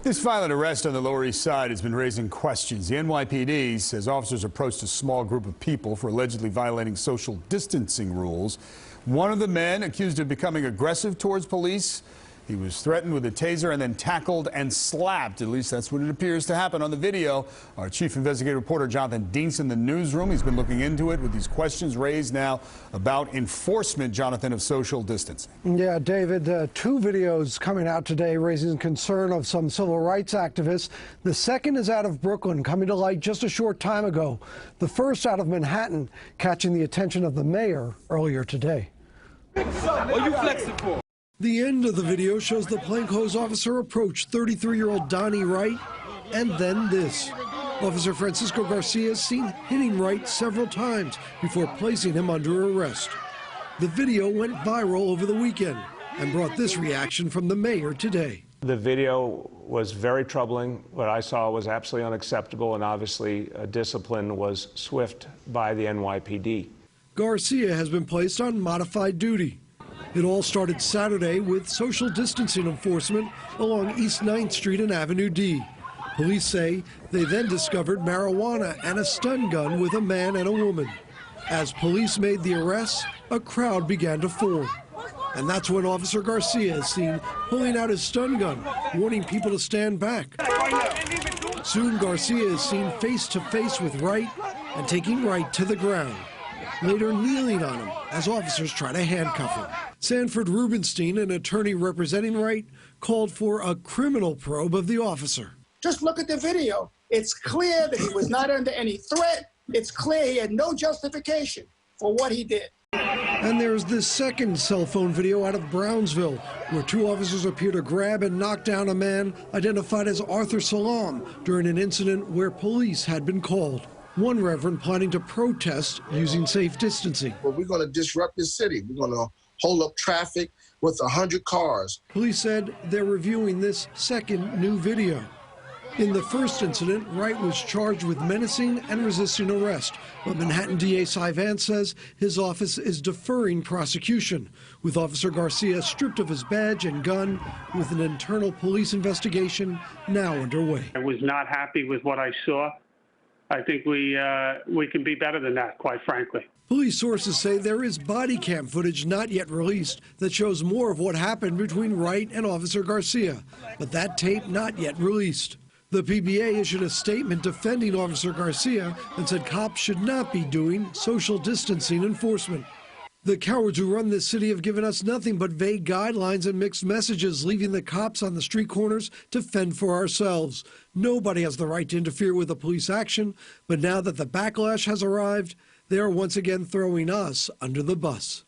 This violent arrest on the Lower East Side has been raising questions. The NYPD says officers approached a small group of people for allegedly violating social distancing rules. One of the men accused of becoming aggressive towards police. He was threatened with a taser and then tackled and slapped. At least that's what it appears to happen on the video. Our chief investigative reporter Jonathan Dienst in the newsroom. He's been looking into it with these questions raised now about enforcement, Jonathan, of social distancing. Yeah, David, two videos coming out today raising concern of some civil rights activists. The second is out of Brooklyn, coming to light just a short time ago. The first out of Manhattan, catching the attention of the mayor earlier today. What are you flexing for? The end of the video shows the plainclothes officer approach 33-year-old Donnie Wright, and then this. Officer Francisco Garcia is seen hitting Wright several times before placing him under arrest. The video went viral over the weekend and brought this reaction from the mayor today. The video was very troubling. What I saw was absolutely unacceptable, and obviously discipline was swift by the NYPD. Garcia has been placed on modified duty. It all started Saturday with social distancing enforcement along East 9th Street and Avenue D. Police say they then discovered marijuana and a stun gun with a man and a woman. As police made the arrests, a crowd began to form. And that's when Officer Garcia is seen pulling out his stun gun, warning people to stand back. Soon Garcia is seen face to face with Wright and taking Wright to the ground, later kneeling on him as officers try to handcuff him. Sanford Rubenstein, an attorney representing Wright, called for a criminal probe of the officer. Just look at the video. It's clear that he was not under any threat. It's clear he had no justification for what he did. And there's this second cell phone video out of Brownsville, where two officers appear to grab and knock down a man identified as Arthur Salam during an incident where police had been called. One reverend planning to protest using safe distancing. Well, we're going to disrupt this city. We're going to hold up traffic with 100 cars. Police said they're reviewing this second new video. In the first incident, Wright was charged with menacing and resisting arrest, but Manhattan DA Cy Vance says his office is deferring prosecution, with Officer Garcia stripped of his badge and gun, with an internal police investigation now underway. I was not happy with what I saw. I think we can be better than that, quite frankly. Police sources say there is body cam footage not yet released that shows more of what happened between Wright and Officer Garcia, but that tape not yet released. The PBA issued a statement defending Officer Garcia and said cops should not be doing social distancing enforcement. The cowards who run this city have given us nothing but vague guidelines and mixed messages, leaving the cops on the street corners to fend for ourselves. Nobody has the right to interfere with the police action, but now that the backlash has arrived, they are once again throwing us under the bus.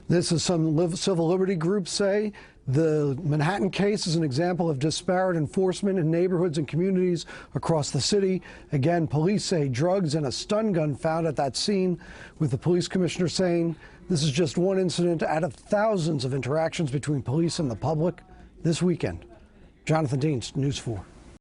This is some civil liberty groups say. The Manhattan case is an example of disparate enforcement in neighborhoods and communities across the city. Again, police say drugs and a stun gun found at that scene, with the police commissioner saying this is just one incident out of thousands of interactions between police and the public this weekend. Jonathan Dienst, News 4.